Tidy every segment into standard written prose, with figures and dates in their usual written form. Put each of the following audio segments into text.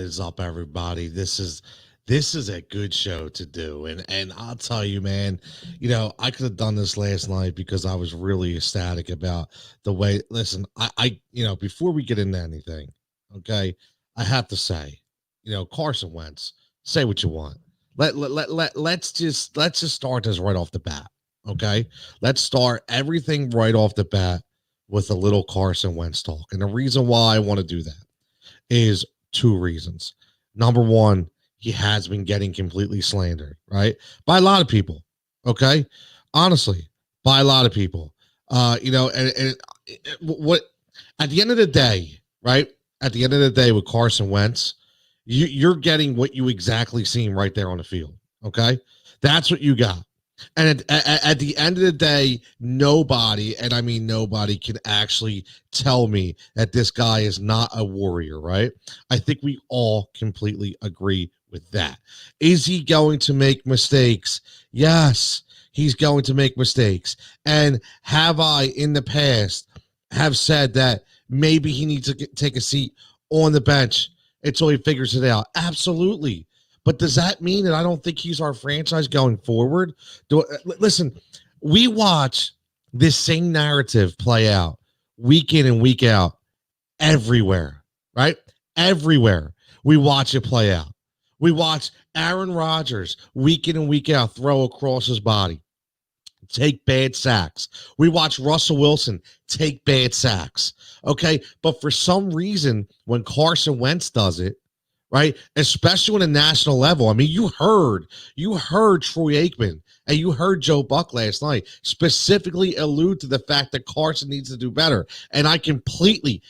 is up, everybody? This is a good show to do, and I'll tell you, man. I could have done this last night because I was really ecstatic about the way. Listen, before we get into anything, okay, I have to say, Carson Wentz. Say what you want. Let's just start this right off the bat, okay? Let's start everything right off the bat with a little Carson Wentz talk, and the reason why I want to do that is two reasons. Number one, he has been getting completely slandered, right? By a lot of people. Okay. Honestly, by a lot of people. And what at the end of the day, right? At the end of the day with Carson Wentz, you're getting what you exactly seen right there on the field. Okay. That's what you got. And at the end of the day, nobody, and I mean nobody, can actually tell me that this guy is not a warrior, right? I think we all completely agree with that. Is he going to make mistakes? Yes, he's going to make mistakes. And have I, in the past, have said that maybe he needs to take a seat on the bench until he figures it out? Absolutely. But does that mean that I don't think he's our franchise going forward? Listen, we watch this same narrative play out week in and week out everywhere, right? Everywhere we watch it play out. We watch Aaron Rodgers week in and week out throw across his body, take bad sacks. We watch Russell Wilson take bad sacks, okay? But for some reason, when Carson Wentz does it, right, especially on a national level. I mean, you heard Troy Aikman and you heard Joe Buck last night specifically allude to the fact that Carson needs to do better. And I completely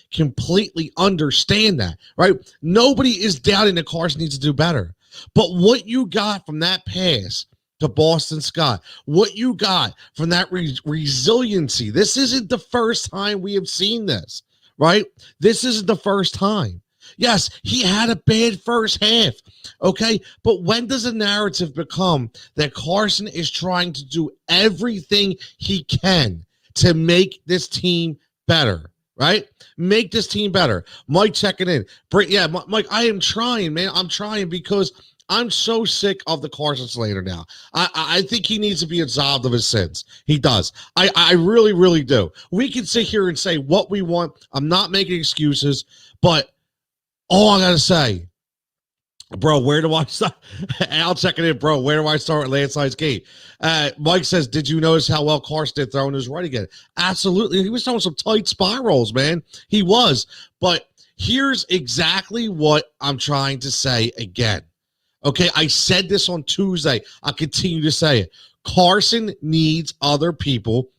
understand that, right? Nobody is doubting that Carson needs to do better. But what you got from that pass to Boston Scott, what you got from that resiliency, this isn't the first time we have seen this, right? This isn't the first time. Yes, he had a bad first half, okay? But when does a narrative become that Carson is trying to do everything he can to make this team better, right? Make this team better. Mike checking in. Mike, I am trying, man. I'm trying because I'm so sick of the Carson slander now. I think he needs to be absolved of his sins. He does. I really, really do. We can sit here and say what we want. I'm not making excuses, but all I gotta say, bro, where do I start? I'll check it in, bro. Where do I start at Landslide's gate? Mike says, did you notice how well Carson did throwing his right again? Absolutely. He was throwing some tight spirals, man. He was. But here's exactly what I'm trying to say again. Okay, I said this on Tuesday. I'll continue to say it. Carson needs other people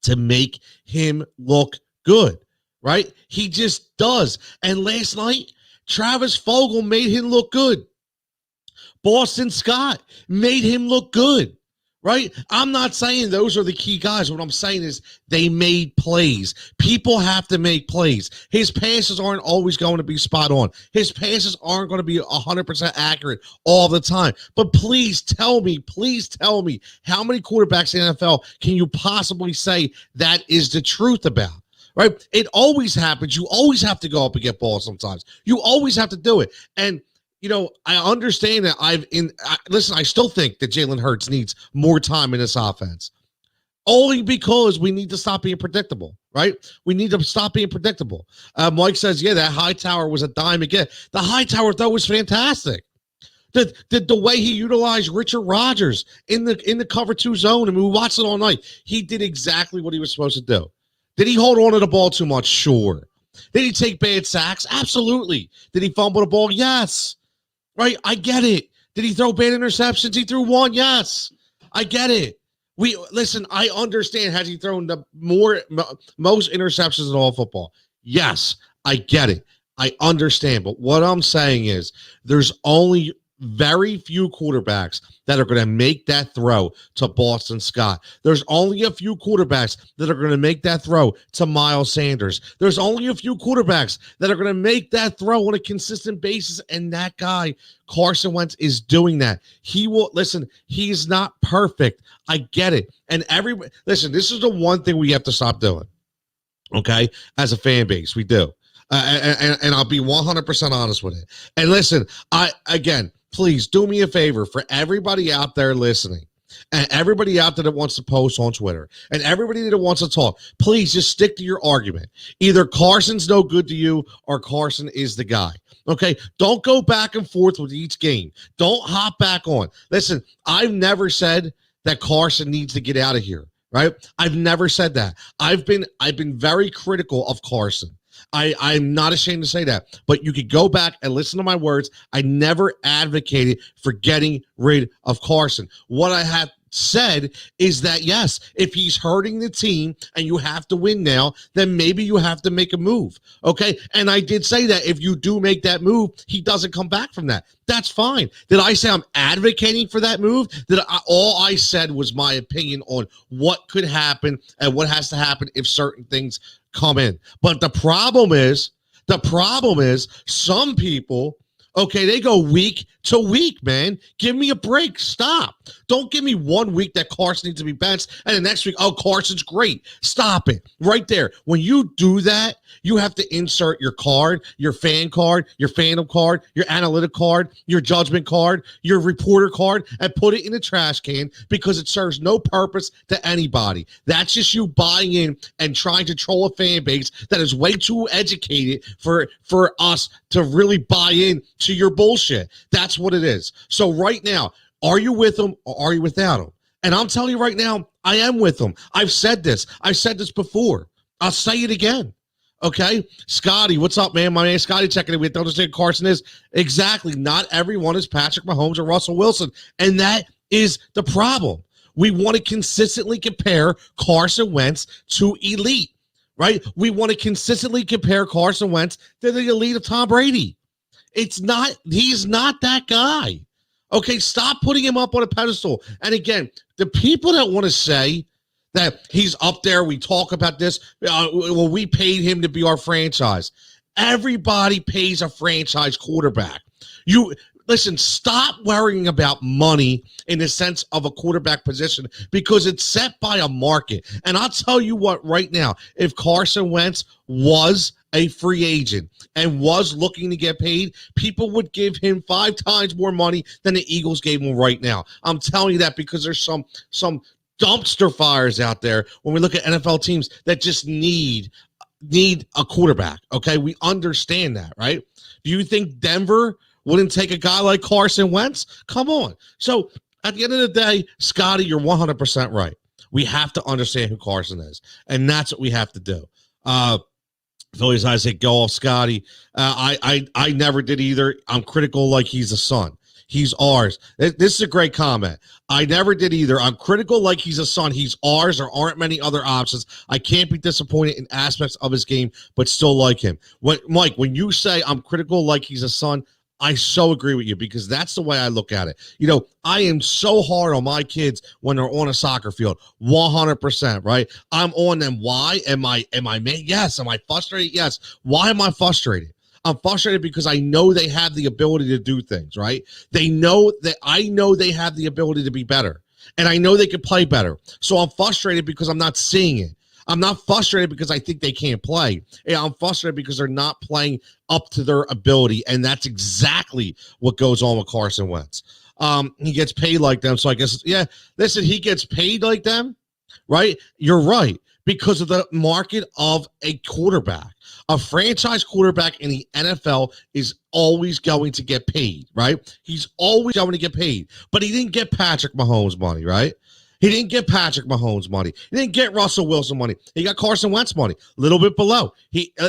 to make him look good. Right? He just does. And last night, Travis Fogel made him look good. Boston Scott made him look good. Right? I'm not saying those are the key guys. What I'm saying is they made plays. People have to make plays. His passes aren't always going to be spot on. His passes aren't going to be 100% accurate all the time. But please tell me, how many quarterbacks in the NFL can you possibly say that is the truth about? Right? It always happens. You always have to go up and get balls sometimes. You always have to do it. And, I understand that I still think that Jalen Hurts needs more time in this offense. Only because we need to stop being predictable, right? We need to stop being predictable. Mike says, yeah, that Hightower was a dime again. The Hightower throw was fantastic. The way he utilized Richard Rodgers in the cover 2 zone, I mean, we watched it all night. He did exactly what he was supposed to do. Did he hold on to the ball too much? Sure. Did he take bad sacks? Absolutely. Did he fumble the ball? Yes. Right? I get it. Did he throw bad interceptions? He threw one. Yes. I get it. Listen, I understand. Has he thrown the most interceptions in all football? Yes. I get it. I understand. But what I'm saying is there's only very few quarterbacks that are going to make that throw to Boston Scott. There's only a few quarterbacks that are going to make that throw to Miles Sanders. There's only a few quarterbacks that are going to make that throw on a consistent basis, and that guy, Carson Wentz, is doing that. He will, listen, he's not perfect. I get it. And listen, this is the one thing we have to stop doing, okay, as a fan base. We do. And I'll be 100% honest with it. And listen, again, please do me a favor for everybody out there listening. And everybody out there that wants to post on Twitter and everybody that wants to talk, please just stick to your argument. Either Carson's no good to you or Carson is the guy. Okay, don't go back and forth with each game. Don't hop back on. Listen, I've never said that Carson needs to get out of here, right? I've never said that. I've been very critical of Carson. I'm not ashamed to say that, but you could go back and listen to my words. I never advocated for getting rid of Carson. What I have said is that, yes, if he's hurting the team and you have to win now, then maybe you have to make a move. Okay. And I did say that if you do make that move, he doesn't come back from that. That's fine. Did I say I'm advocating for that move? All I said was my opinion on what could happen and what has to happen if certain things come in. But the problem is some people, okay, they go week to week, man. Give me a break. Stop. Don't give me 1 week that Carson needs to be benched, and the next week, oh, Carson's great. Stop it. Right there. When you do that, you have to insert your card, your fan card, your fandom card, your analytic card, your judgment card, your reporter card, and put it in the trash can because it serves no purpose to anybody. That's just you buying in and trying to troll a fan base that is way too educated for us to really buy in to your bullshit. That's what it is. So right now, are you with him or are you without him? And I'm telling you right now, I am with him. I've said this before. I'll say it again. Okay, Scotty, what's up, man? My man Scotty checking in. We don't understand Carson is. Exactly. Not everyone is Patrick Mahomes or Russell Wilson. And that is the problem. We want to consistently compare Carson Wentz to elite, right? We want to consistently compare Carson Wentz to the elite of Tom Brady. He's not that guy. Okay, stop putting him up on a pedestal. And again, the people that want to say that he's up there, we talk about this, well, we paid him to be our franchise. Everybody pays a franchise quarterback. Listen, stop worrying about money in the sense of a quarterback position because it's set by a market. And I'll tell you what right now, if Carson Wentz was a free agent and was looking to get paid, people would give him 5 times more money than the Eagles gave him right now. I'm telling you that because there's some dumpster fires out there when we look at NFL teams that just need a quarterback. Okay, we understand that, right? Do you think Denver wouldn't take a guy like Carson Wentz? Come on. So at the end of the day, Scotty, you're 100% right. We have to understand who Carson is, and that's what we have to do. Phillies, I say go off Scotty. I never did either. I'm critical like he's a son. He's ours. This is a great comment. I never did either. I'm critical like he's a son. He's ours. There aren't many other options. I can't be disappointed in aspects of his game, but still like him. Mike, when you say I'm critical like he's a son, I so agree with you because that's the way I look at it. You know, I am so hard on my kids when they're on a soccer field, 100%, right? I'm on them. Why? Am I mad? Yes. Am I frustrated? Yes. Why am I frustrated? I'm frustrated because I know they have the ability to do things, right? I know they have the ability to be better, and I know they can play better. So I'm frustrated because I'm not seeing it. I'm not frustrated because I think they can't play. Yeah, I'm frustrated because they're not playing up to their ability, and that's exactly what goes on with Carson Wentz. He gets paid like them, so I guess, yeah, listen, he gets paid like them, right? You're right, because of the market of a quarterback. A franchise quarterback in the NFL is always going to get paid, right? He's always going to get paid, but he didn't get Patrick Mahomes money, right? He didn't get Patrick Mahomes money. He didn't get Russell Wilson money. He got Carson Wentz money, a little bit below.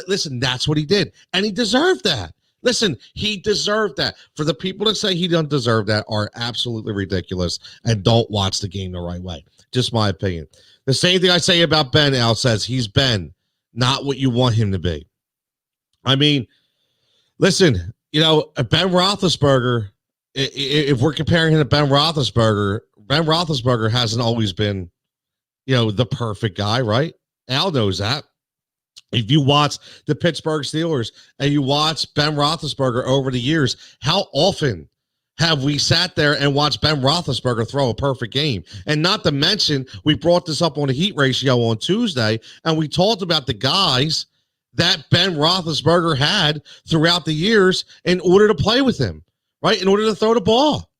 Listen, that's what he did, and he deserved that. Listen, he deserved that. For the people that say he doesn't deserve that are absolutely ridiculous and don't watch the game the right way. Just my opinion. The same thing I say about Ben. Al says he's Ben, not what you want him to be. I mean, listen, you know, Ben Roethlisberger, if we're comparing him to Ben Roethlisberger hasn't always been, you know, the perfect guy, right? Al knows that. If you watch the Pittsburgh Steelers and you watch Ben Roethlisberger over the years, how often have we sat there and watched Ben Roethlisberger throw a perfect game? And not to mention, we brought this up on the Heat Ratio on Tuesday, and we talked about the guys that Ben Roethlisberger had throughout the years in order to play with him, right? In order to throw the ball.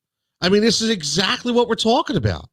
I mean, this is exactly what we're talking about.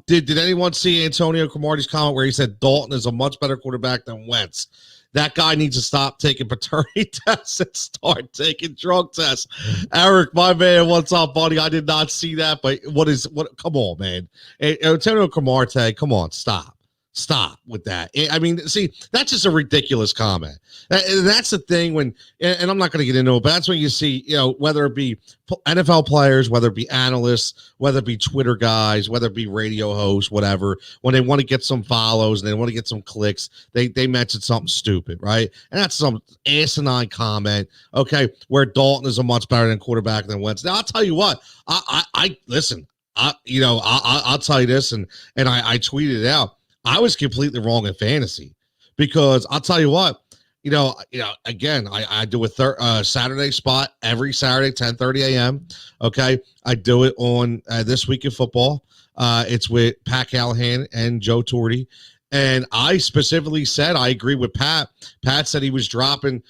Did anyone see Antonio Cromartie's comment where he said Dalton is a much better quarterback than Wentz? That guy needs to stop taking paternity tests and start taking drug tests. Eric, my man, what's up, buddy? I did not see that, but what? Come on, man. Antonio Cromartie, come on, Stop with that. I mean, see, that's just a ridiculous comment. And that's the thing when, and I'm not going to get into it, but that's when you see, whether it be NFL players, whether it be analysts, whether it be Twitter guys, whether it be radio hosts, whatever, when they want to get some follows and they want to get some clicks, they mention something stupid, right? And that's some asinine comment, okay, where Dalton is a much better than quarterback than Wentz. Now, I'll tell you what, I listen, I'll tell you this, and I tweeted it out. I was completely wrong in fantasy because I'll tell you what, again, I do a Saturday spot every Saturday, 10:30 a.m. Okay. I do it on This Week in Football. It's with Pat Callahan and Joe Torti. And I specifically said, I agree with Pat. Pat said he was dropping,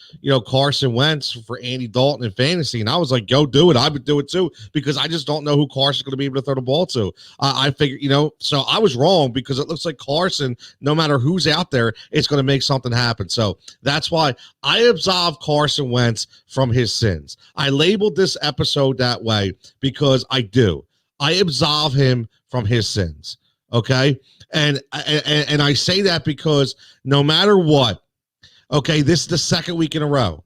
Carson Wentz for Andy Dalton in fantasy. And I was like, go do it. I would do it too, because I just don't know who Carson's going to be able to throw the ball to. I figured, so I was wrong because it looks like Carson, no matter who's out there, it's going to make something happen. So that's why I absolve Carson Wentz from his sins. I labeled this episode that way because I do. I absolve him from his sins. Okay. And I say that because no matter what, okay, this is the second week in a row.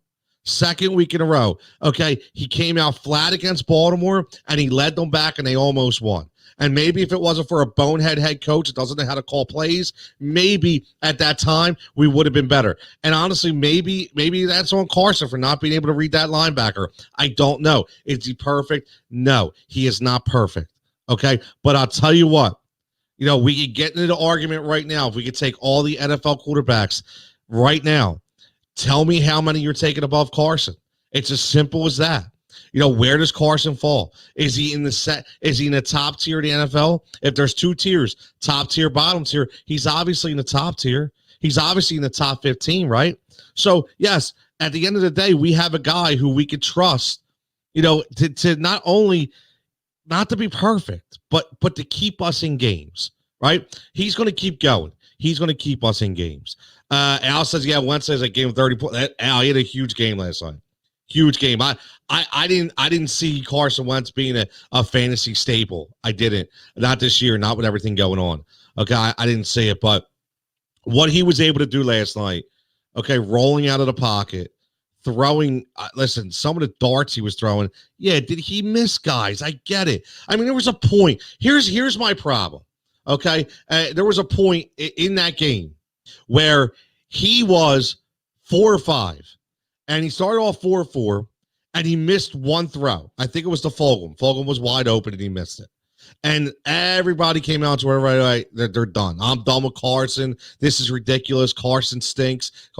Okay. He came out flat against Baltimore and he led them back and they almost won. And maybe if it wasn't for a bonehead head coach that doesn't know how to call plays, maybe at that time we would have been better. And honestly, maybe that's on Carson for not being able to read that linebacker. I don't know. Is he perfect? No, he is not perfect. Okay. But I'll tell you what. We could get into the argument right now. If we could take all the NFL quarterbacks right now, tell me how many you're taking above Carson. It's as simple as that. Where does Carson fall? Is he in the top tier of the NFL? If there's two tiers, top tier, bottom tier, he's obviously in the top tier. He's obviously in the top 15, right? So, yes, at the end of the day, we have a guy who we could trust, to not only not to be perfect, but to keep us in games, right? He's going to keep going. He's going to keep us in games. Al says, yeah, Wentz says a game of 30 points. Al, he had a huge game last night. Huge game. I didn't see Carson Wentz being a fantasy staple. I didn't. Not this year, not with everything going on. Okay, I didn't see it, but what he was able to do last night, okay, rolling out of the pocket, throwing, listen, some of the darts he was throwing, yeah, did he miss guys? I get it. I mean, there was a point. Here's my problem, okay? There was a point in that game where he was 4 or 5, and he started off 4-4, and he missed one throw. I think it was to Fulgham. Fulgham was wide open, and he missed it. And everybody came out to where right, they're done. I'm done with Carson. This is ridiculous. Carson stinks.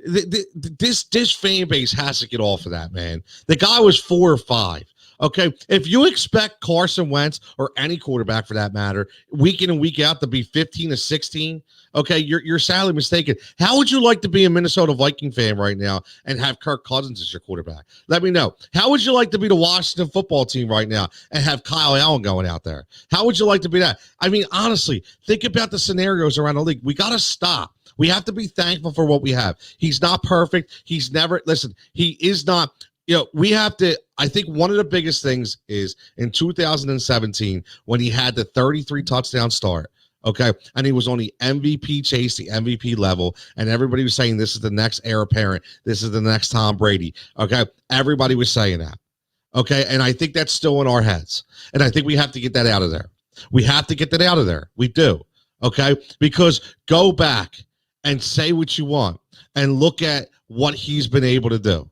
This fan base has to get off of that, man. The guy was 4 or 5. Okay, if you expect Carson Wentz or any quarterback for that matter, week in and week out to be 15 to 16, okay, you're sadly mistaken. How would you like to be a Minnesota Viking fan right now and have Kirk Cousins as your quarterback? Let me know. How would you like to be the Washington football team right now and have Kyle Allen going out there? How would you like to be that? I mean, honestly, think about the scenarios around the league. We got to stop. We have to be thankful for what we have. He's not perfect. He's never, listen, he is not. We have to, I think one of the biggest things is in 2017 when he had the 33 touchdown start, okay, and he was on the MVP chase, the MVP level, and everybody was saying this is the next heir apparent, this is the next Tom Brady, okay? Everybody was saying that, okay? And I think that's still in our heads, and I think we have to get that out of there. We have to get that out of there. We do, okay? Because go back and say what you want and look at what he's been able to do.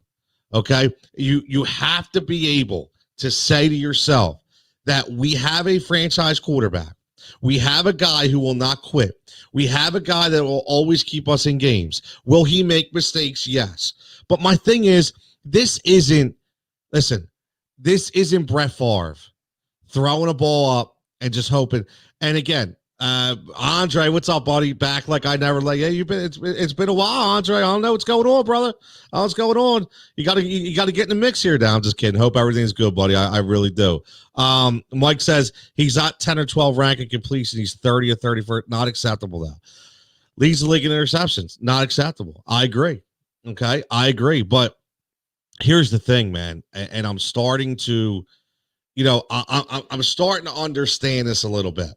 Okay, you have to be able to say to yourself that we have a franchise quarterback. We have a guy who will not quit. We have a guy that will always keep us in games. Will he make mistakes? Yes. But my thing is, this isn't Brett Favre throwing a ball up and just hoping. And again, Andre, what's up, buddy? Back like I never like. Yeah, it's been a while, Andre. I don't know what's going on, brother. What's going on? You gotta get in the mix here. Now I'm just kidding. Hope everything's good, buddy. I really do. Mike says he's not 10 or 12 ranking completion. He's 30 or 31st. Not acceptable though. Leads the league in interceptions. Not acceptable. I agree. Okay, I agree. But here's the thing, man, and I'm starting to, I'm starting to understand this a little bit.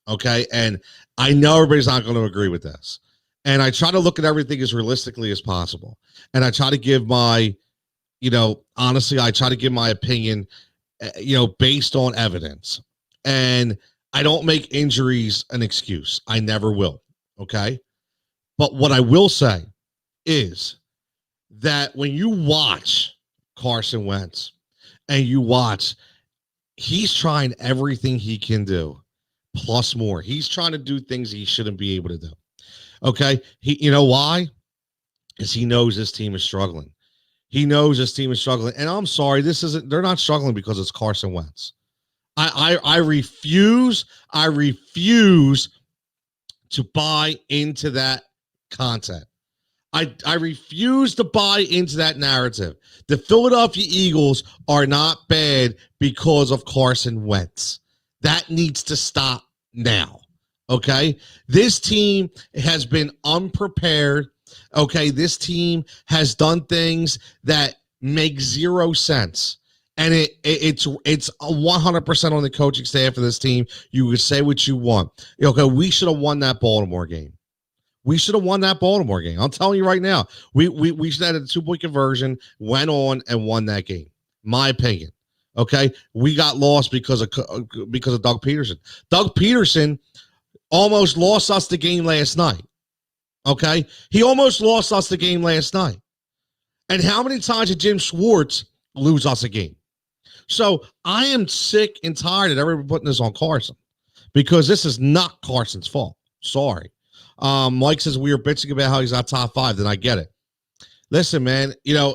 Okay. And I know everybody's not going to agree with this. And I try to look at everything as realistically as possible. And I try to give my, honestly, I try to give my opinion, based on evidence. And I don't make injuries an excuse. I never will. Okay. But what I will say is that when you watch Carson Wentz and you watch, he's trying everything he can do. Plus more. He's trying to do things he shouldn't be able to do. Okay. You know why? Because he knows this team is struggling. He knows this team is struggling. And I'm sorry, they're not struggling because it's Carson Wentz. I refuse to buy into that content. I refuse to buy into that narrative. The Philadelphia Eagles are not bad because of Carson Wentz. That needs to stop now. Okay. This team has been unprepared. Okay. This team has done things that make zero sense. And it's 100% on the coaching staff of this team. You could say what you want. Okay. We should have won that Baltimore game. We should have won that Baltimore game. I'm telling you right now, we should have had a 2-point conversion, went on and won that game. My opinion. Okay, we got lost because of Doug Peterson. Doug Peterson almost lost us the game last night. Okay, he almost lost us the game last night. And how many times did Jim Schwartz lose us a game? So I am sick and tired of everybody putting this on Carson because this is not Carson's fault. Sorry. Mike says we were bitching about how he's not top 5. Then I get it. Listen, man.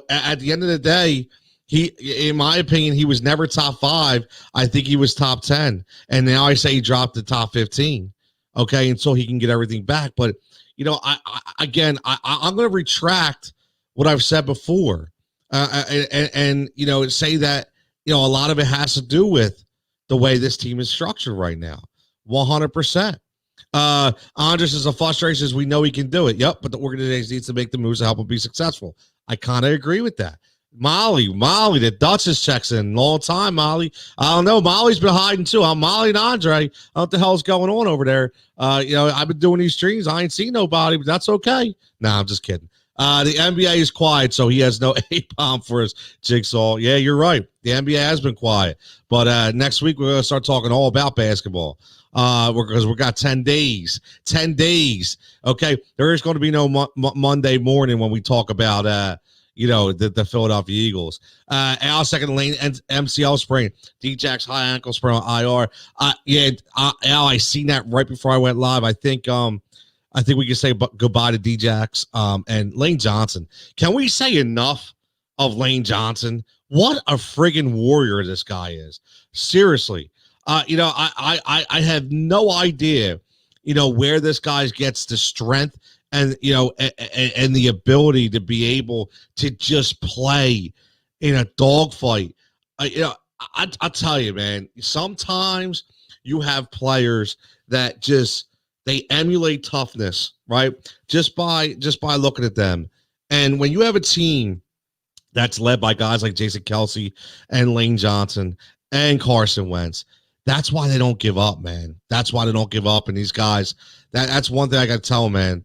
At the end of the day. In my opinion, he was never top 5. I think he was top 10. And now I say he dropped to top 15. Okay. And so he can get everything back. But, I'm going to retract what I've said before. And say that, a lot of it has to do with the way this team is structured right now. 100%. Andres is a frustration as we know he can do it. Yep. But the organization needs to make the moves to help him be successful. I kind of agree with that. Molly, the Duchess checks in. Long time, Molly. I don't know. Molly's been hiding too. I'm Molly and Andre. I don't know what the hell's going on over there. I've been doing these streams. I ain't seen nobody, but that's okay. Nah, I'm just kidding. The NBA is quiet, so he has no A-bomb for his Jigsaw. Yeah, you're right. The NBA has been quiet. But next week, we're going to start talking all about basketball. Because we got 10 days. 10 days. Okay. There is going to be no Monday morning when we talk about the Philadelphia Eagles. Al second lane and MCL sprain. D-Jack's high ankle sprain on IR. Al, I seen that right before I went live. I think we can say goodbye to D-Jack's and Lane Johnson. Can we say enough of Lane Johnson? What a friggin' warrior this guy is. Seriously. I have no idea, where this guy gets the strength and and the ability to be able to just play in a dogfight. I tell you, man, sometimes you have players that they emulate toughness, right? Just by looking at them. And when you have a team that's led by guys like Jason Kelsey and Lane Johnson and Carson Wentz, that's why they don't give up, man. That's why they don't give up. And these guys, that's one thing I got to tell them, man.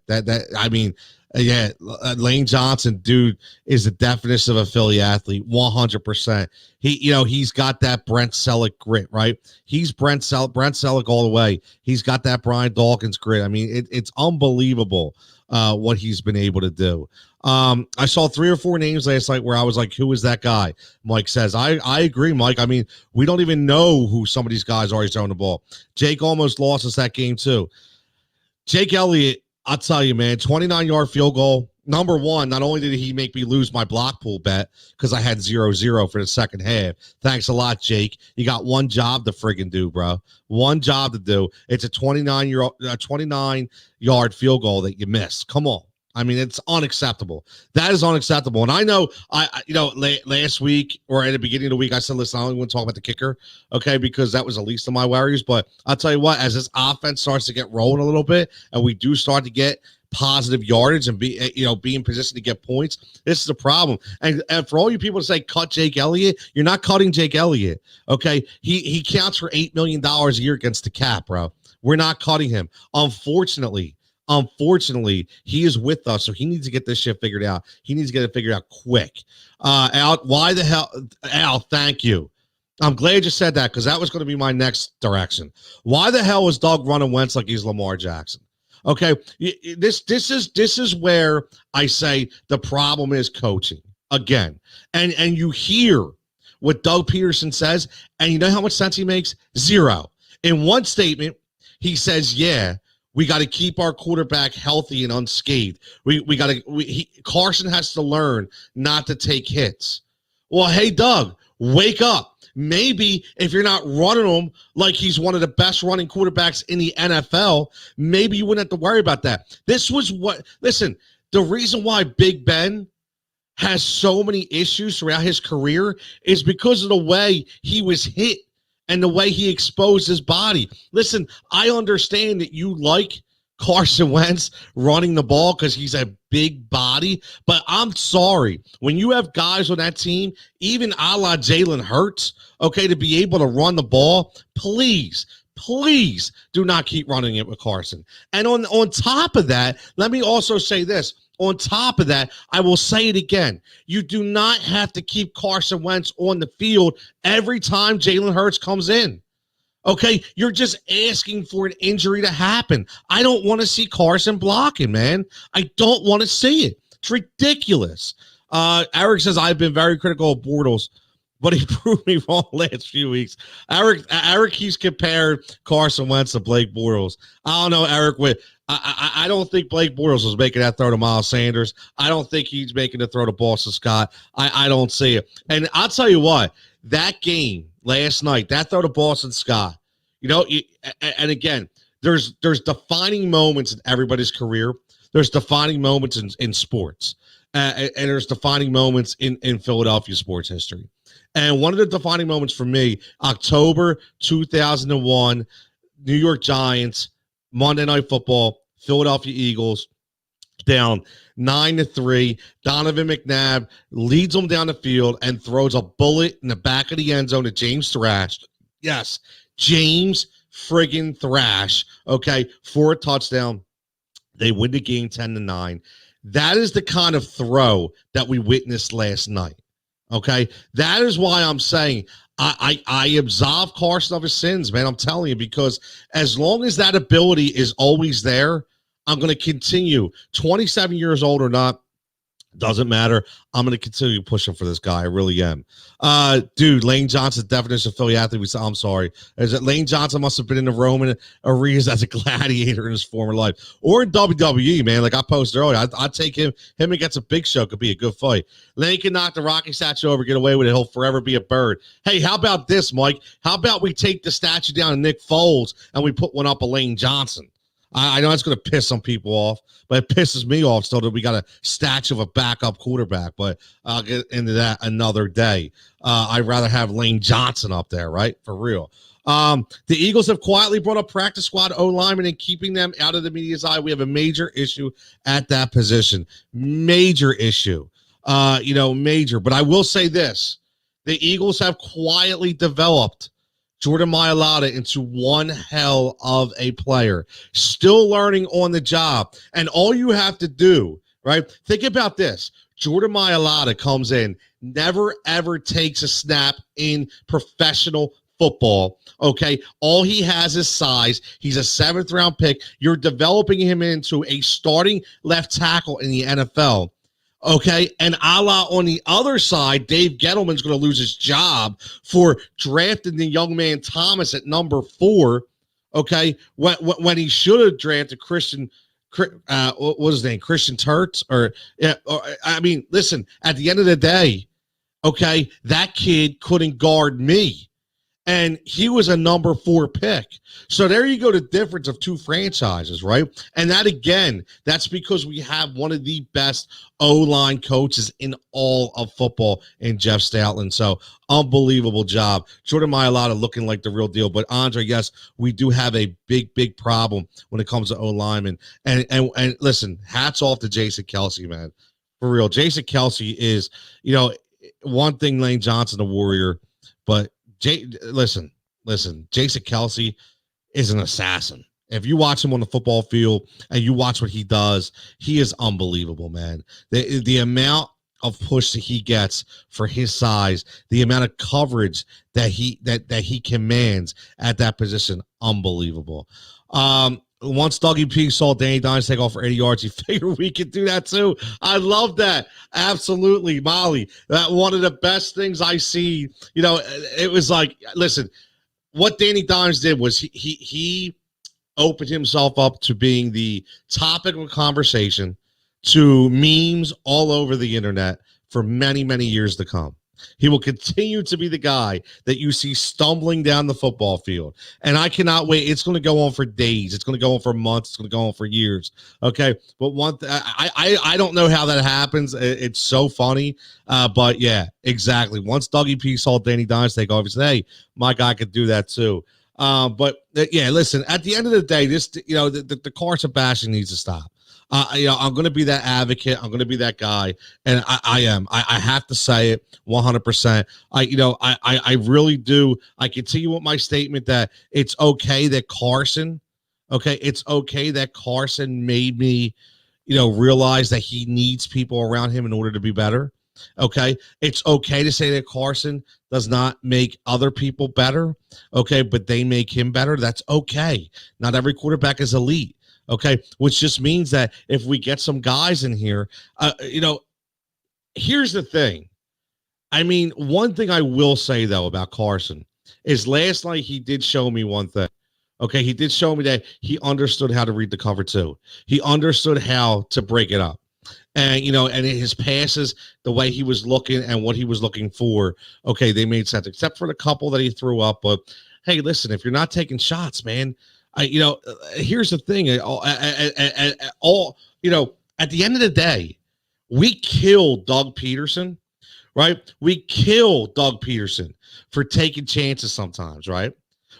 Lane Johnson, dude, is the definition of a Philly athlete, 100%. He's got that Brent Selleck grit, right? He's Brent Selleck all the way. He's got that Brian Dawkins grit. I mean, it's unbelievable what he's been able to do. I saw 3 or 4 names last night where I was like, who is that guy? Mike says, I agree, Mike. I mean, we don't even know who some of these guys are. He's throwing the ball. Jake almost lost us that game too. Jake Elliott, I'll tell you, man, 29-yard field goal, Number one, not only did he make me lose my block pool bet because I had 0-0 for the second half. Thanks a lot, Jake. You got one job to friggin' do, bro. One job to do. It's a 29-yard field goal that you missed. Come on. I mean, it's unacceptable. That is unacceptable. And I know, last week or at the beginning of the week, I said, listen, I don't want to talk about the kicker, okay, because that was the least of my worries. But I'll tell you what, as this offense starts to get rolling a little bit, and we do start to get positive yardage and be in position to get points, this is a problem. And for all you people to say cut Jake Elliott, you're not cutting Jake Elliott, okay? He counts for $8 million a year against the cap, bro. We're not cutting him. Unfortunately, he is with us, so he needs to get this shit figured out. He needs to get it figured out quick. Why the hell, Al, thank you. I'm glad you said that because that was going to be my next direction. Why the hell is Doug running Wentz like he's Lamar Jackson? Okay, this is where I say the problem is coaching again. And you hear what Doug Peterson says, and you know how much sense he makes? Zero. In one statement, he says, yeah, we got to keep our quarterback healthy and unscathed. Carson has to learn not to take hits. Well, hey, Doug, wake up. Maybe if you're not running him like he's one of the best running quarterbacks in the NFL, maybe you wouldn't have to worry about that. The reason why Big Ben has so many issues throughout his career is because of the way he was hit and the way he exposed his body. Listen, I understand that you like Carson Wentz running the ball because he's a big body, but I'm sorry. When you have guys on that team, even a la Jalen Hurts, okay, to be able to run the ball, please do not keep running it with Carson. And on top of that, let me also say this. On top of that, I will say it again. You do not have to keep Carson Wentz on the field every time Jalen Hurts comes in. Okay, you're just asking for an injury to happen. I don't want to see Carson blocking, man. I don't want to see it. It's ridiculous. Eric says, I've been very critical of Bortles, but he proved me wrong last few weeks. Eric keeps compared Carson Wentz to Blake Bortles. I don't know, Eric. I don't think Blake Bortles was making that throw to Miles Sanders. I don't think he's making the throw to Boston Scott. I don't see it. And I'll tell you what, that game last night, that throw to Boston Scott, and again, there's defining moments in everybody's career. There's defining moments in sports. And there's defining moments in Philadelphia sports history. And one of the defining moments for me, October 2001, New York Giants, Monday Night Football, Philadelphia Eagles, down 9-3. Donovan McNabb leads them down the field and throws a bullet in the back of the end zone to James Thrash. Yes, James friggin' Thrash, okay, for a touchdown. They win the game 10-9. That is the kind of throw that we witnessed last night. Okay, that is why I'm saying I absolve Carson of his sins, man. I'm telling you, because as long as that ability is always there, I'm going to continue. 27 years old or not, doesn't matter. I'm going to continue pushing for this guy. I really am. Dude, Lane Johnson's definition of Philly athlete. I'm sorry. Is that Lane Johnson must have been in the Roman arenas as a gladiator in his former life. Or in WWE, man. Like I posted earlier. I'd take him. Him against a Big Show could be a good fight. Lane can knock the Rocky statue over, get away with it. He'll forever be a bird. Hey, how about this, Mike? How about we take the statue down to Nick Foles and we put one up of Lane Johnson? I know it's going to piss some people off, but it pisses me off still that we got a statue of a backup quarterback, but I'll get into that another day. I'd rather have Lane Johnson up there, right? For real. The Eagles have quietly brought up practice squad O-linemen and keeping them out of the media's eye. We have a major issue at that position. Major issue. Major. But I will say this. The Eagles have quietly developed Jordan Mailata into one hell of a player, still learning on the job. And all you have to do, right? Think about this. Jordan Mailata comes in, never, ever takes a snap in professional football. Okay. All he has is size. He's a 7th round pick. You're developing him into a starting left tackle in the NFL. Okay, and a la on the other side, Dave Gettleman's going to lose his job for drafting the young man Thomas at number 4. Okay, when he should have drafted Christian what was his name? Christian Turts, or yeah. I mean, listen. At the end of the day, okay, that kid couldn't guard me. And he was a number 4 pick. So there you go, the difference of two franchises, right? And that, again, that's because we have one of the best O-line coaches in all of football in Jeff Stoutland. So unbelievable job. Jordan Mailata looking like the real deal. But Andre, yes, we do have a big problem when it comes to O-linemen. And listen, hats off to Jason Kelce, man. For real. Jason Kelce is, one thing, Lane Johnson, the Warrior, but listen, Jason Kelce is an assassin. If you watch him on the football field and you watch what he does, he is unbelievable, man. The amount of push that he gets for his size, the amount of coverage that he commands at that position, unbelievable. Once Dougie P saw Danny Dimes take off for 80 yards, he figured we could do that too. I love that. Absolutely, Molly. That one of the best things I see. It was like, listen, what Danny Dimes did was he opened himself up to being the topic of conversation, to memes all over the internet for many, many years to come. He will continue to be the guy that you see stumbling down the football field. And I cannot wait. It's going to go on for days. It's going to go on for months. It's going to go on for years. Okay. But I don't know how that happens. It's so funny. But yeah, exactly. Once Dougie P saw Danny Dimes take off, he said, hey, my guy could do that too. But yeah, listen, at the end of the day, the Carson bashing needs to stop. I'm going to be that advocate. I'm going to be that guy. And I am. I have to say it 100%. I really do. I continue with my statement that it's okay that Carson made me, realize that he needs people around him in order to be better. Okay. It's okay to say that Carson does not make other people better. Okay. But they make him better. That's okay. Not every quarterback is elite. Okay, which just means that if we get some guys in here, here's the thing. I mean, one thing I will say, though, about Carson is last night he did show me one thing. Okay, he did show me that he understood how to read the cover two. He understood how to break it up. And, and his passes, the way he was looking and what he was looking for, okay, they made sense, except for the couple that he threw up. But, hey, listen, if you're not taking shots, man, here's the thing. At the end of the day, we kill Doug Peterson, right? We kill Doug Peterson for taking chances sometimes, right?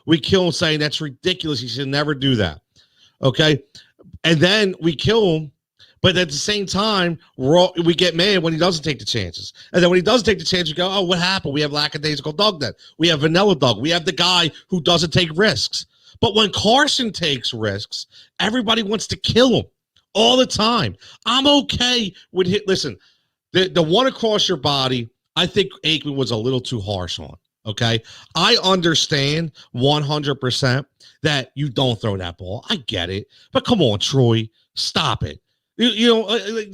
We kill him saying that's ridiculous. He should never do that. Okay. And then we kill him. But at the same time, we get mad when he doesn't take the chances. And then when he does take the chance, we go, oh, what happened? We have lackadaisical Doug then. We have vanilla Doug. We have the guy who doesn't take risks. But when Carson takes risks, everybody wants to kill him all the time. I'm okay with it. Listen, the one across your body, I think Aikman was a little too harsh on. Okay. I understand 100% that you don't throw that ball. I get it. But come on, Troy, stop it.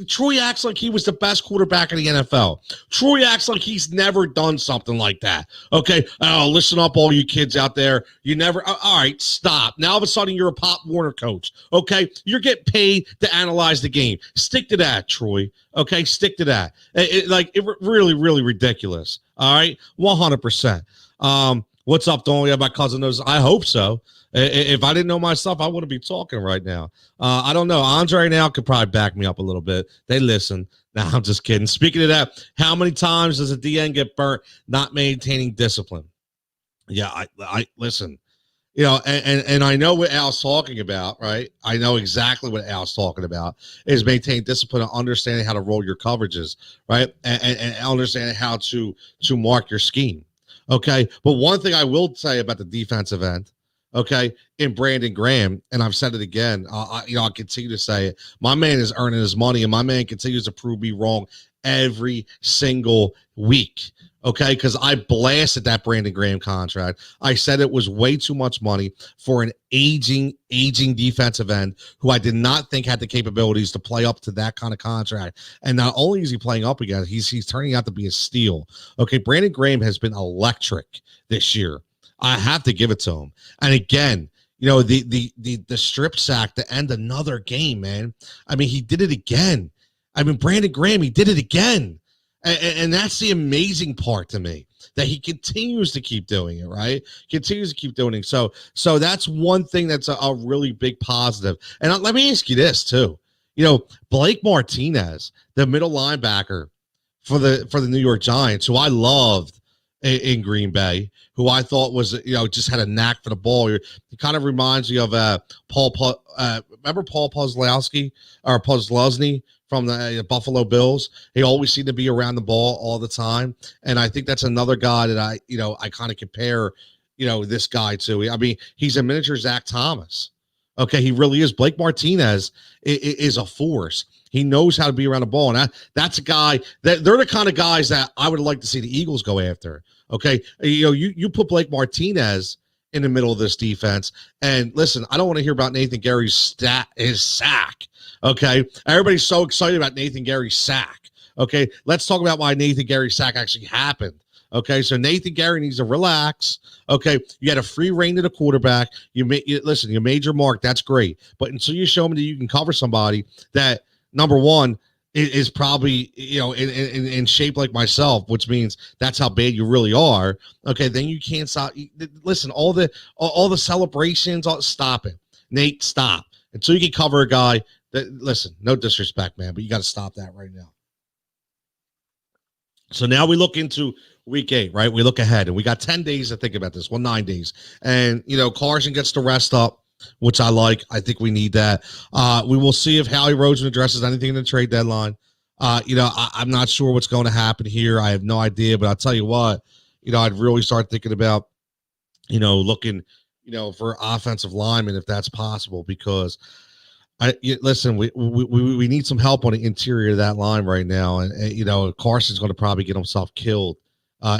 Troy acts like he was the best quarterback in the NFL. Troy acts like he's never done something like that. Okay. Oh, listen up, all you kids out there. You never. All right, stop. Now all of a sudden you're a Pop Warner coach. Okay. You're getting paid to analyze the game. Stick to that, Troy. Okay. Stick to that. It really, really ridiculous. All right. 100%. What's up? Don't worry, my cousin knows. I hope so. If I didn't know my stuff, I wouldn't be talking right now. I don't know. Andre now could probably back me up a little bit. They listen. Nah, I'm just kidding. Speaking of that, how many times does a DN get burnt not maintaining discipline? Yeah, I listen. And I know what Al's talking about, right? I know exactly what Al's talking about is maintaining discipline and understanding how to roll your coverages, right? And understanding how to mark your scheme. Okay. But one thing I will say about the defensive end, okay, in Brandon Graham, and I've said it again, I'll continue to say it. My man is earning his money, and my man continues to prove me wrong every single week. Okay, because I blasted that Brandon Graham contract. I said it was way too much money for an aging defensive end who I did not think had the capabilities to play up to that kind of contract. And not only is he playing up again, he's turning out to be a steal. Okay, Brandon Graham has been electric this year. I have to give it to him. And again, the strip sack to end another game, man. I mean, he did it again. I mean, Brandon Graham, he did it again. And that's the amazing part to me, that he continues to keep doing it, right? Continues to keep doing it. So that's one thing that's a really big positive. And let me ask you this too. Blake Martinez, the middle linebacker for the New York Giants, who I loved in Green Bay, who I thought was, just had a knack for the ball. He kind of reminds me of remember Paul Pozlowski or Pozlowski from the Buffalo Bills. He always seemed to be around the ball all the time. And I think that's another guy that I kind of compare, this guy to. I mean, he's a miniature Zach Thomas. Okay, he really is. Blake Martinez is a force. He knows how to be around the ball. And that's a guy that they're the kind of guys that I would like to see the Eagles go after. Okay. You put Blake Martinez in the middle of this defense. And listen, I don't want to hear about Nathan Gary's his sack. Okay. Everybody's so excited about Nathan Gary's sack. Okay. Let's talk about why Nathan Gary's sack actually happened. Okay, so Nathan Gary needs to relax. Okay, you had a free reign to the quarterback. You made your mark. That's great. But until you show me that you can cover somebody that, number one, is probably in shape like myself, which means that's how bad you really are. Okay, then you can't stop. Listen, all the celebrations, stop it, Nate. Stop until you can cover a guy. Listen, no disrespect, man, but you got to stop that right now. So now we look into week 8, right? We look ahead, and we got 10 days to think about this. Well, 9 days. And, Carson gets to rest up, which I like. I think we need that. We will see if Howie Roseman addresses anything in the trade deadline. I'm not sure what's going to happen here. I have no idea, but I'll tell you what, I'd really start thinking about, looking, for offensive linemen if that's possible, because listen, we need some help on the interior of that line right now. And Carson's going to probably get himself killed.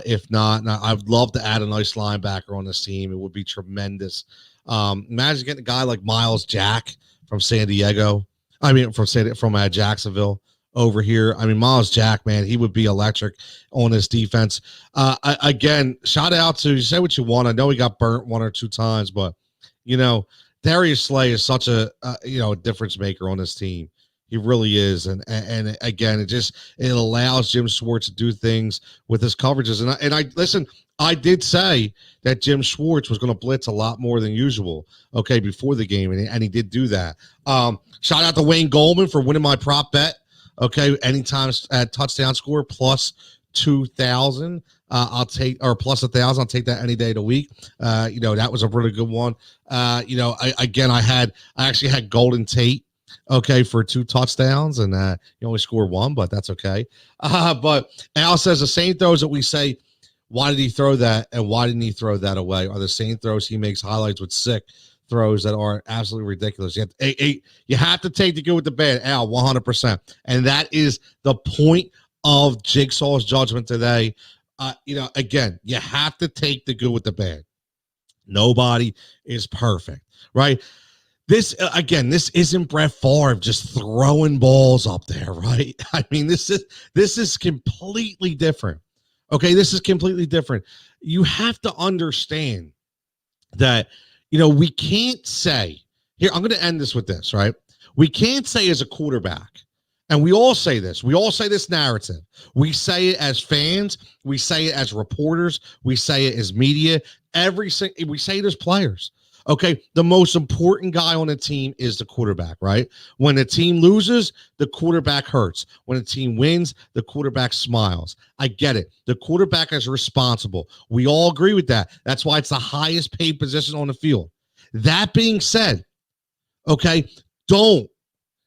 If not, now, I'd love to add a nice linebacker on this team. It would be tremendous. Imagine getting a guy like Miles Jack from San Diego. I mean, from Jacksonville over here. I mean, Miles Jack, man, he would be electric on this defense. Again, shout out to, you say what you want. I know he got burnt 1 or 2 times, but Darius Slay is such a difference maker on this team. He really is, and again, it allows Jim Schwartz to do things with his coverages. And I listen. I did say that Jim Schwartz was going to blitz a lot more than usual. Okay, before the game, and he did do that. Shout out to Wayne Goldman for winning my prop bet. Okay, anytime at touchdown score plus 2,000. I'll take, or plus 1,000. I'll take that any day of the week. That was a really good one. I actually had Golden Tate, okay, for 2 touchdowns, and he only scored 1, but that's okay. But Al says the same throws that we say, why did he throw that, and why didn't he throw that away, are the same throws he makes highlights with sick throws that are absolutely ridiculous. You have to take the good with the bad, Al, 100%. And that is the point of Jigsaw's judgment today. Again, you have to take the good with the bad. Nobody is perfect, right? This isn't Brett Favre just throwing balls up there, right? I mean, this is completely different. Okay, this is completely different. You have to understand that, we can't say, here, I'm going to end this with this, right? We can't say as a quarterback, and we all say this narrative. We say it as fans. We say it as reporters. We say it as media. We say it as players. Okay, the most important guy on the team is the quarterback, right? When the team loses, the quarterback hurts. When the team wins, the quarterback smiles. I get it. The quarterback is responsible. We all agree with that. That's why it's the highest paid position on the field. That being said, okay, don't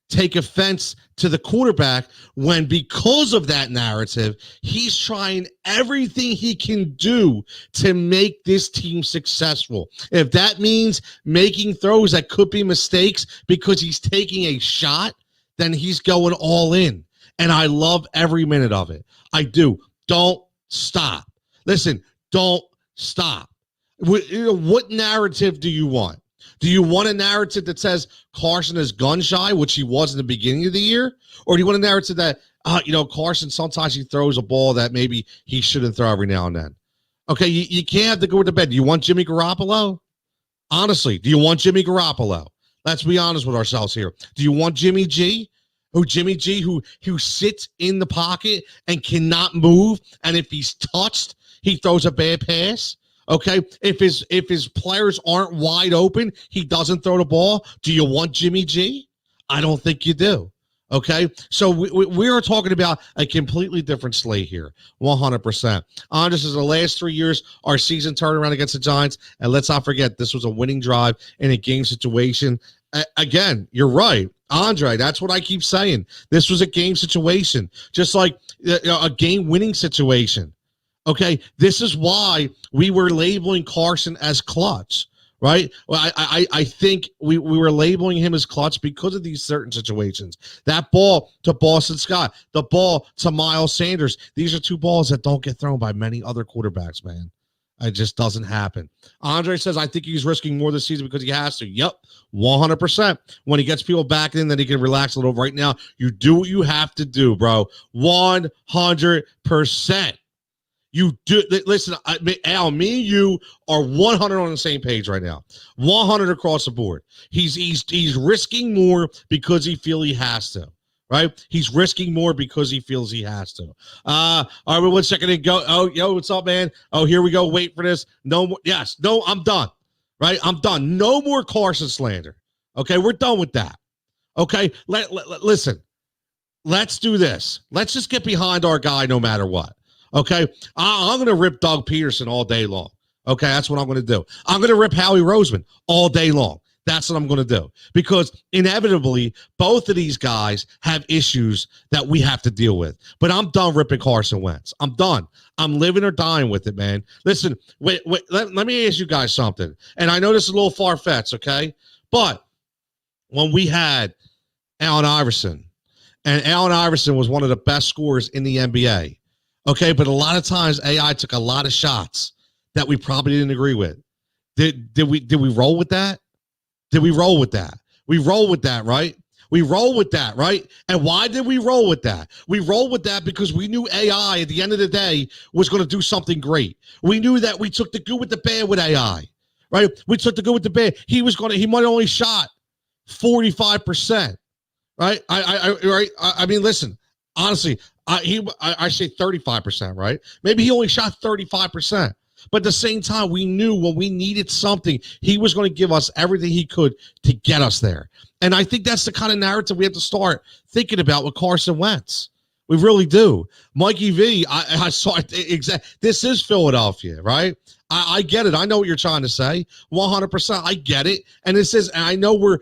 take offense to the quarterback when, because of that narrative, he's trying everything he can do to make this team successful. If that means making throws that could be mistakes because he's taking a shot, then he's going all in. And I love every minute of it. I do. Don't stop. Listen, don't stop. What narrative do you want? Do you want a narrative that says Carson is gun shy, which he was in the beginning of the year? Or do you want a narrative that, Carson, sometimes he throws a ball that maybe he shouldn't throw every now and then? Okay, you can't have to go with the bed. Do you want Jimmy Garoppolo? Honestly, do you want Jimmy Garoppolo? Let's be honest with ourselves here. Do you want Jimmy G? Who sits in the pocket and cannot move, and if he's touched, he throws a bad pass. Okay, if his players aren't wide open, he doesn't throw the ball. Do you want Jimmy G? I don't think you do. Okay, so we are talking about a completely different slate here, 100%. This is the last 3 years, our season turnaround against the Giants, and let's not forget this was a winning drive in a game situation. Again, you're right, Andre. That's what I keep saying. This was a game situation, just like a game-winning situation. Okay, this is why we were labeling Carson as clutch. Right. Well, I think we were labeling him as clutch because of these certain situations. That ball to Boston Scott, the ball to Miles Sanders. These are two balls that don't get thrown by many other quarterbacks, man. It just doesn't happen. Andre says, I think he's risking more this season because he has to. Yep, 100%. When he gets people back in, then he can relax a little. Right now, you do what you have to do, bro. 100%. You do listen, Al. Me and you are 100 on the same page right now. 100 across the board. He's risking more because he feels he has to. Right? He's risking more because he feels he has to. All right, 1 second and go. Oh, yo, what's up, man? Oh, here we go. Wait for this. No more. Yes, no. I'm done. Right? I'm done. No more Carson slander. Okay, we're done with that. Okay, listen. Let's do this. Let's just get behind our guy, no matter what. Okay, I'm going to rip Doug Peterson all day long. Okay, that's what I'm going to do. I'm going to rip Howie Roseman all day long. That's what I'm going to do. Because inevitably, both of these guys have issues that we have to deal with. But I'm done ripping Carson Wentz. I'm done. I'm living or dying with it, man. Listen, wait, let me ask you guys something. And I know this is a little far-fetched, okay? But when we had Allen Iverson, and Allen Iverson was one of the best scorers in the NBA, okay, but a lot of times AI took a lot of shots that we probably didn't agree with. Did we roll with that? Did we roll with that? We roll with that, right? We roll with that, right? And why did we roll with that? We rolled with that because we knew AI at the end of the day was going to do something great. We knew that we took the good with the bad with AI, right? We took the good with the bad. He might have only shot 45%, right? I mean, listen, honestly, I say 35%, right? Maybe he only shot 35%. But at the same time, we knew when we needed something, he was going to give us everything he could to get us there. And I think that's the kind of narrative we have to start thinking about with Carson Wentz. We really do. Mikey V, I saw it. This is Philadelphia, right? I get it. I know what you're trying to say. 100%. I get it. And this is, and I know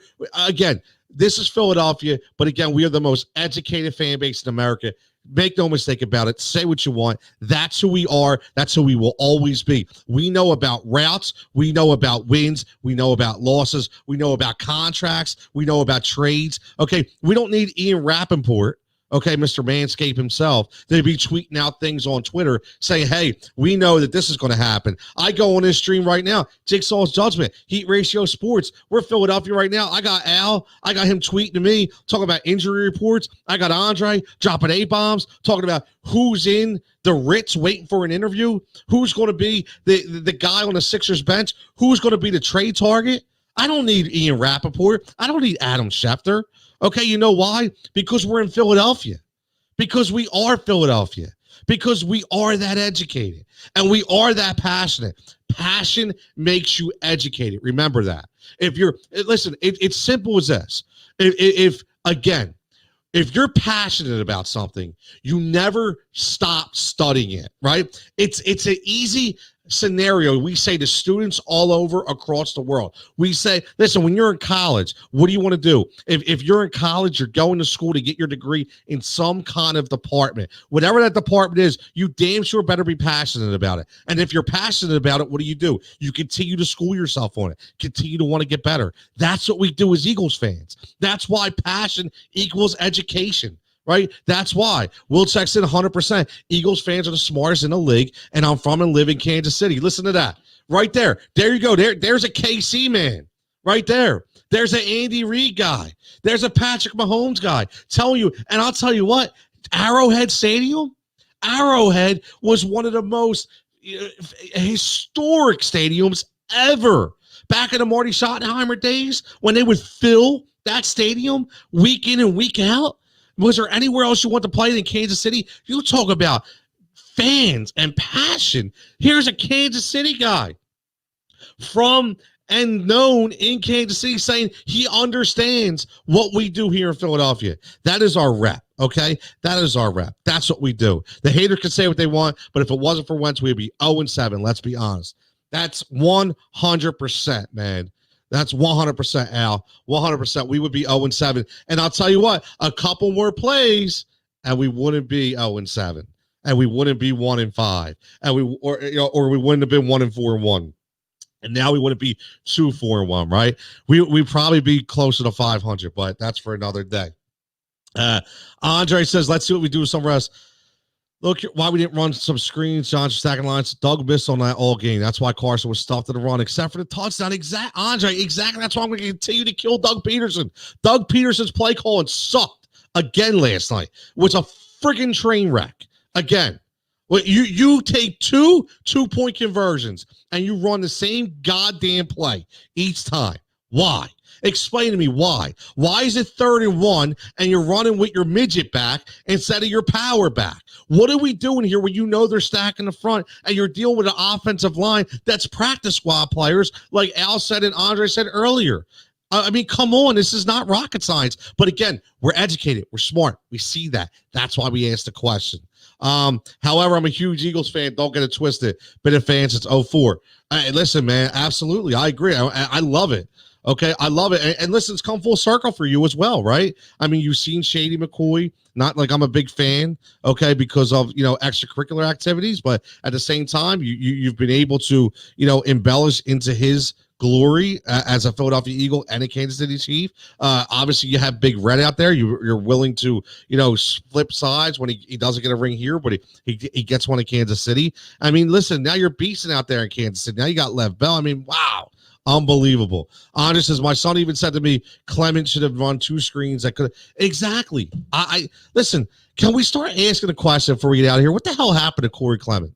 this is Philadelphia, but again, we are the most educated fan base in America. Make no mistake about it. Say what you want. That's who we are. That's who we will always be. We know about routes. We know about wins. We know about losses. We know about contracts. We know about trades. Okay, we don't need Ian Rappaport, okay, Mr. Manscape himself, to be tweeting out things on Twitter saying, hey, we know that this is going to happen. I go on this stream right now, Jigsaw's Judgment, Heat Ratio Sports. We're Philadelphia right now. I got Al. I got him tweeting to me, talking about injury reports. I got Andre dropping A-bombs, talking about who's in the Ritz waiting for an interview, who's going to be the guy on the Sixers bench, who's going to be the trade target. I don't need Ian Rappaport. I don't need Adam Schefter. Okay, you know why? Because we're in Philadelphia. Because we are Philadelphia. Because we are that educated. And we are that passionate. Passion makes you educated. Remember that. It's simple as this. If you're passionate about something, you never stop studying it, right? It's an easy scenario we say to students all over across the world. We say, listen, when you're in college, what do you want to do? If you're in college, you're going to school to get your degree in some kind of department. Whatever that department is, you damn sure better be passionate about it. And if you're passionate about it, what do? You continue to school yourself on it. Continue to want to get better. That's what we do as Eagles fans. That's why passion equals education. Right? That's why. Will Sexton, 100%. Eagles fans are the smartest in the league, and I'm from and live in Kansas City. Listen to that. Right there. There you go. There's a KC man. Right there. There's an Andy Reid guy. There's a Patrick Mahomes guy. Telling you, and I'll tell you what, Arrowhead Stadium was one of the most historic stadiums ever back in the Marty Schottenheimer days when they would fill that stadium week in and week out? Was there anywhere else you want to play than Kansas City? You talk about fans and passion. Here's a Kansas City guy from and known in Kansas City saying he understands what we do here in Philadelphia. That is our rep, okay? That is our rep. That's what we do. The haters can say what they want, but if it wasn't for Wentz, we'd be 0-7. Let's be honest. That's 100%, man. That's 100%, Al. 100%. We would be 0-7. And I'll tell you what, a couple more plays, and we wouldn't be 0-7. And we wouldn't be 1-5. And or we wouldn't have been 1-4-1. And now we wouldn't be 2-4-1, right? We'd probably be closer to 500, but that's for another day. Andre says, let's see what we do somewhere else. Look, why we didn't run some screens, John, stacking lines. Doug missed on that all game. That's why Carson was stuffed in the run, except for the touchdown. Andre, exactly. That's why I'm going to continue to kill Doug Peterson. Doug Peterson's play calling sucked again last night. It was a freaking train wreck. Again. Well, you take two-point conversions and you run the same goddamn play each time. Why? Explain to me why. Why is it 3rd and 1 and you're running with your midget back instead of your power back? What are we doing here when you know they're stacking the front and you're dealing with an offensive line that's practice squad players like Al said and Andre said earlier? I mean, come on. This is not rocket science. But again, we're educated. We're smart. We see that. That's why we asked the question. However, I'm a huge Eagles fan. Don't get it twisted. Been a fan since 04. Listen, man, absolutely. I agree. I love it. Okay, I love it. And listen, it's come full circle for you as well, right? I mean, you've seen Shady McCoy. Not like I'm a big fan, okay, because of, extracurricular activities. But at the same time, you've been able to, embellish into his glory as a Philadelphia Eagle and a Kansas City Chief. Obviously, you have Big Red out there. You're willing to, flip sides when he doesn't get a ring here, but he gets one in Kansas City. I mean, listen, now you're beasting out there in Kansas City. Now you got Lev Bell. I mean, wow. Unbelievable. Andre says, my son even said to me, Clement should have run 2 screens. That could exactly. I listen, can we start asking a question before we get out of here? What the hell happened to Corey Clement?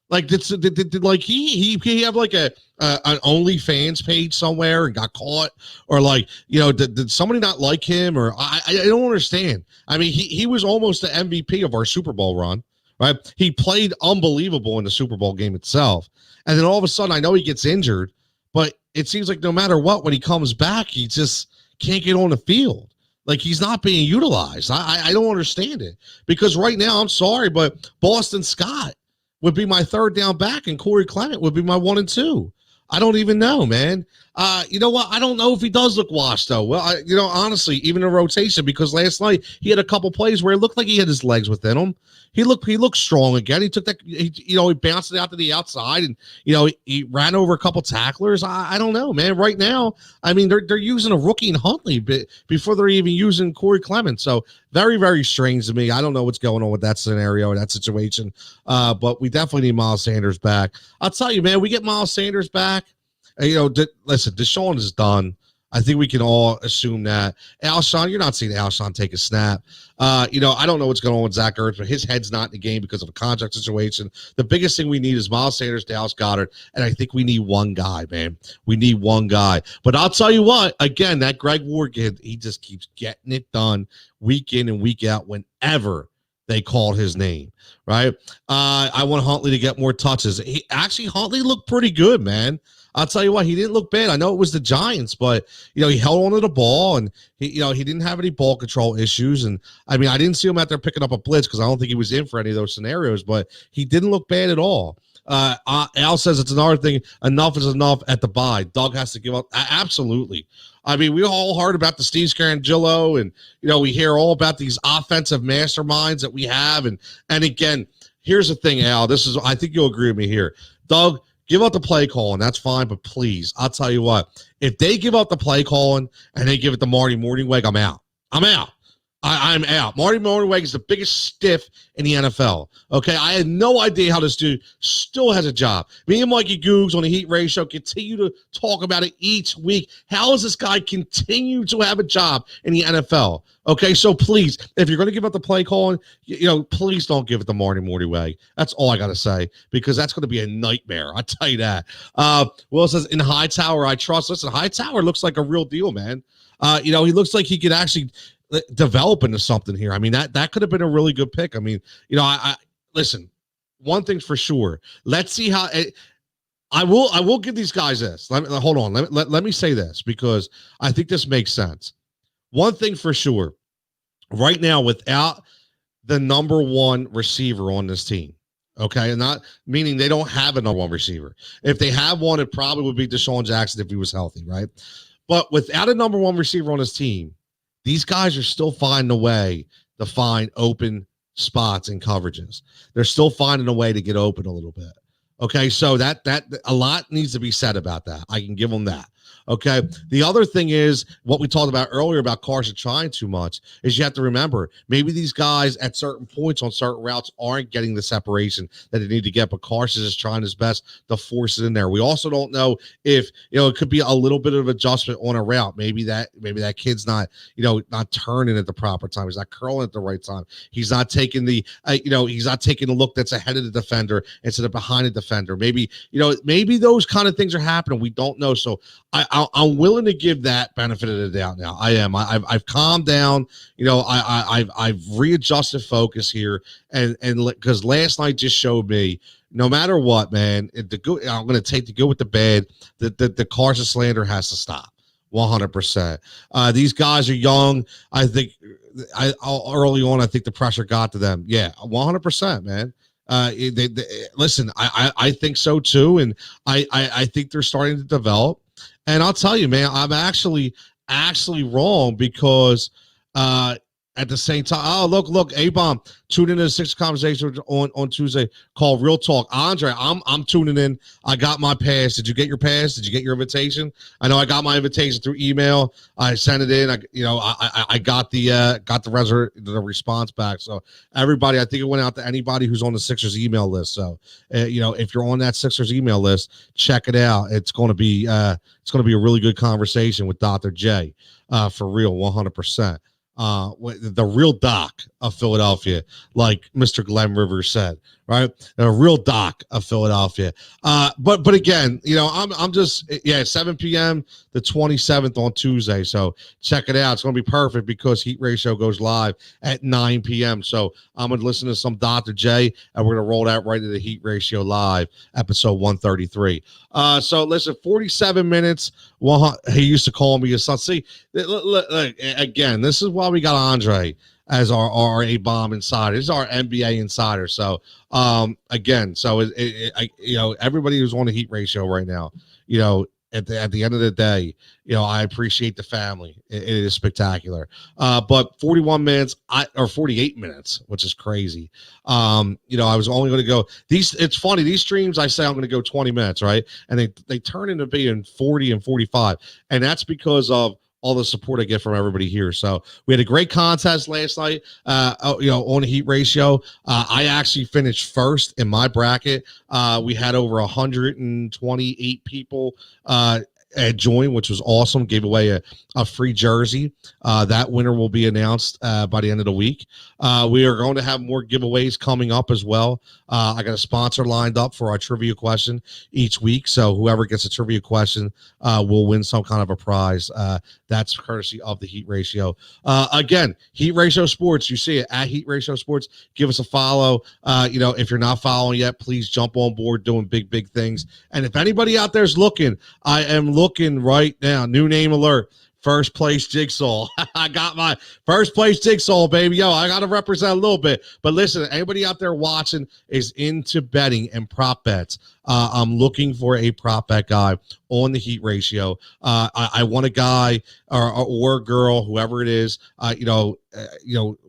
Like, did he have like an OnlyFans page somewhere and got caught? Or like, did somebody not like him? Or I don't understand. I mean, he was almost the MVP of our Super Bowl run, right? He played unbelievable in the Super Bowl game itself. And then all of a sudden, I know he gets injured, but it seems like no matter what, when he comes back, he just can't get on the field. Like, he's not being utilized. I don't understand it. Because right now, I'm sorry, but Boston Scott would be my 3rd down back, and Corey Clement would be my 1 and 2. I don't even know, man. You know what? I don't know if he does look washed, though. Well, honestly, even in rotation, because last night he had a couple plays where it looked like he had his legs within him. He looked strong again. He took that, he bounced it out to the outside, and he ran over a couple tacklers. I don't know, man. Right now, I mean, they're using a rookie in Huntley before they're even using Corey Clement. So very, very strange to me. I don't know what's going on with that scenario or that situation. But we definitely need Miles Sanders back. I'll tell you, man, we get Miles Sanders back. Listen, Deshaun is done. I think we can all assume that. Alshon, you're not seeing Alshon take a snap. I don't know what's going on with Zach Ertz, but his head's not in the game because of a contract situation. The biggest thing we need is Miles Sanders, Dallas Goedert, and I think we need one guy, man. We need one guy. But I'll tell you what, again, that Greg Ward kid, he just keeps getting it done week in and week out whenever they called his name, right? I want Huntley to get more touches. Huntley looked pretty good, man. I'll tell you what, he didn't look bad. I know it was the Giants, but he held onto the ball, and he didn't have any ball control issues. And I mean, I didn't see him out there picking up a blitz because I don't think he was in for any of those scenarios, but he didn't look bad at all. Al says it's another thing. Enough is enough at the bye. Doug has to give up. Absolutely. I mean, we all heard about the Steve Scarangillo, and we hear all about these offensive masterminds that we have. And again, here's the thing, Al. I think you'll agree with me here. Doug, give up the play calling. That's fine, but please, I'll tell you what. If they give up the play calling and they give it to Marty Morningweg, I'm out. I'm out. Marty Mornhinweg is the biggest stiff in the NFL. Okay, I had no idea how this dude still has a job. Me and Mikey Googs on the Heat Ratio continue to talk about it each week. How does this guy continue to have a job in the NFL? Okay, so please, if you're going to give up the play calling, please don't give it to Marty Mornhinweg. That's all I got to say, because that's going to be a nightmare. I'll tell you that. Will says, in Hightower, I trust. Listen, Hightower looks like a real deal, man. He looks like he could actually develop into something here. I mean, that could have been a really good pick. I mean, I listen, one thing's for sure. Let's see how I will give these guys this. Hold on. Let me say this, because I think this makes sense. One thing for sure, right now, without the number one receiver on this team, okay, and not meaning they don't have a number one receiver. If they have one, it probably would be Deshaun Jackson if he was healthy, right? But without a number one receiver on his team, these guys are still finding a way to find open spots and coverages. They're still finding a way to get open a little bit. Okay, so that a lot needs to be said about that. I can give them that. Okay, the other thing is what we talked about earlier about Carson trying too much is you have to remember, maybe these guys at certain points on certain routes aren't getting the separation that they need to get, but Carson is trying his best to force it in there. We also don't know if it could be a little bit of adjustment on a route. Maybe that kid's not not turning at the proper time. He's not curling at the right time. He's not taking the he's not taking the look that's ahead of the defender instead of behind the defender. Maybe maybe those kind of things are happening. We don't know. So I'm willing to give that benefit of the doubt now. I am. I've calmed down. I've readjusted focus here, and because last night just showed me, no matter what, man, I'm going to take the good with the bad. The Carson slander has to stop. 100%. These guys are young. I think early on, I think the pressure got to them. Yeah, 100%, man. Listen, I think so too, and I think they're starting to develop. And I'll tell you, man, I'm actually wrong, because at the same time, oh, look, A-Bomb, tune into the 6 conversation on Tuesday called Real Talk. Andre, I'm tuning in. I got my pass. Did you get your pass? Did you get your invitation? I know I got my invitation through email. I sent it in. I got the response back. So everybody, I think it went out to anybody who's on the Sixers email list. So if you're on that Sixers email list, check it out. It's going to be a really good conversation with Dr. J, for real, 100%. The real doc of Philadelphia, like Mr. Glenn Rivers said, right? The real doc of Philadelphia. But again, I'm just 7 p.m. the 27th on Tuesday. So check it out. It's going to be perfect, because Heat Ratio goes live at 9 p.m. So I'm going to listen to some Dr. J, and we're going to roll that right into the Heat Ratio live, episode 133. So listen, 47 minutes. Well, he used to call me a son. See, look, again, this is why we got Andre as our A-Bomb insider. This is our NBA insider. So again, so everybody who's on the Heat Ratio right now, at the end of the day, I appreciate the family. It is spectacular. But 41 minutes or 48 minutes, which is crazy. I was only going to go it's funny. These streams, I say I'm going to go 20 minutes, right? And they turn into being 40 and 45. And that's because of all the support I get from everybody here. So we had a great contest last night, on the Heat Ratio. I actually finished first in my bracket. We had over 128 people join, which was awesome. Gave away a free jersey. That winner will be announced by the end of the week. We are going to have more giveaways coming up as well. I got a sponsor lined up for our trivia question each week. So whoever gets a trivia question will win some kind of a prize. That's courtesy of the Heat Ratio. Again, Heat Ratio Sports, you see it at Heat Ratio Sports. Give us a follow. If you're not following yet, please jump on board, doing big things. And if anybody out there is looking, I am looking right now. New name alert. First place Jigsaw. I got my first place Jigsaw, baby. Yo, I got to represent a little bit. But listen, anybody out there watching is into betting and prop bets. I'm looking for a prop bet guy on the Heat Ratio. I want a guy or a girl, whoever it is,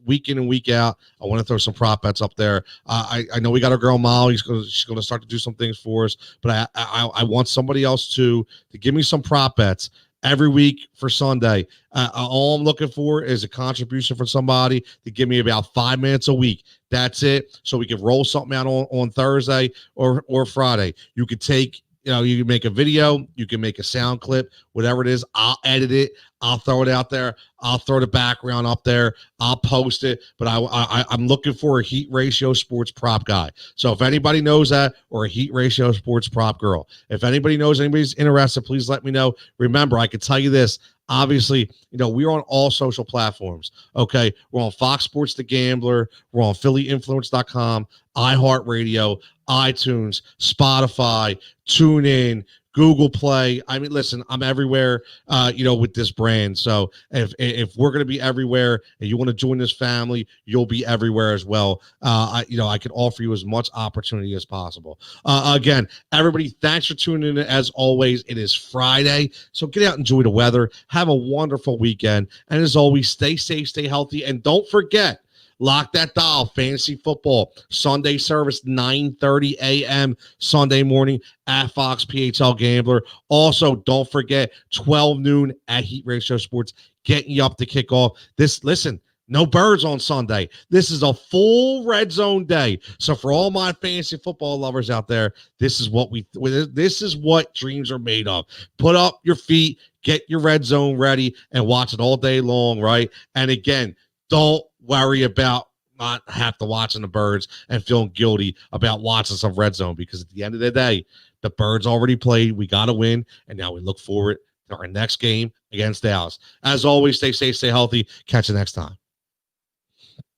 week in and week out. I want to throw some prop bets up there. I know we got our girl Molly. She's going to start to do some things for us. But I want somebody else to give me some prop bets every week for Sunday. All I'm looking for is a contribution from somebody to give me about 5 minutes a week. That's it. So we can roll something out on Thursday or Friday. You could take, you can make a video, you can make a sound clip, whatever it is. I'll edit it. I'll throw it out there. I'll throw the background up there. I'll post it. But I'm looking for a heat ratio sports prop guy. So if anybody knows that, or a heat ratio sports prop girl, if anybody knows anybody's interested, please let me know. Remember, I can tell you this. Obviously, we're on all social platforms. Okay. We're on Fox Sports The Gambler. We're on PhillyInfluence.com, iHeartRadio, iTunes, Spotify, TuneIn, Google Play. I mean, listen, I'm everywhere, with this brand. So if we're going to be everywhere and you want to join this family, you'll be everywhere as well. I can offer you as much opportunity as possible. Again, everybody, thanks for tuning in. As always, it is Friday. So get out and enjoy the weather. Have a wonderful weekend. And as always, stay safe, stay healthy. And don't forget, lock that dial. Fantasy football Sunday service, 9:30 a.m. Sunday morning at Fox PHL Gambler. Also, don't forget 12 noon at Heat Ratio Sports, getting you up to kickoff. Listen, no birds on Sunday. This is a full red zone day. So for all my fantasy football lovers out there, this is what dreams are made of. Put up your feet, get your red zone ready, and watch it all day long, right? And again, don't worry about not have to watching the birds and feeling guilty about watching some red zone, because at the end of the day, the birds already played. We got to win. And now we look forward to our next game against Dallas. As always, stay safe, stay healthy. Catch you next time.